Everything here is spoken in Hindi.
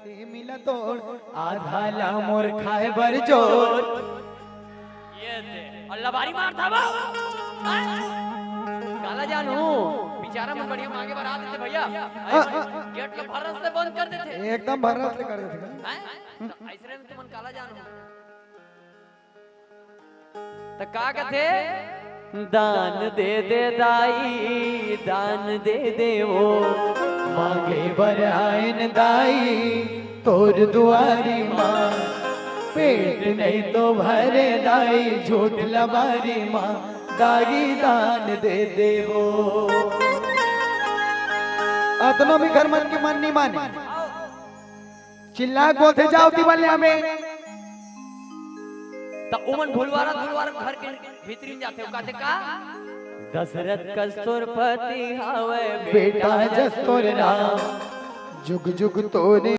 से मिला तोड़ आधा ला मोर खाए बर जोर ये थे और लबारी मार था वो काला जानू बेचारा मन बढ़िया मांगे बरा देते भैया गेट लो भरस से बंद कर देते एकदम भरस से कर देते हैं तो ऐसे में तुमन काला जानू तो का कहते दान दे दे दाई दान दे दे वो मांगे बर आयन दाई तोर दुआरी माँ पेट नहीं तो भरे दाई झूठ लबारी माँ दागी दान दे दे वो अतनो भी घर मन की मन नहीं माने चिल्ला बोलते जाओ दिवाले हमें तो उमन भूलवारा घर के भीतरी जाते हो कहते का दशरथ कस्तूरपति हावे बेटा जस्तोर राम जुग जुग तोरे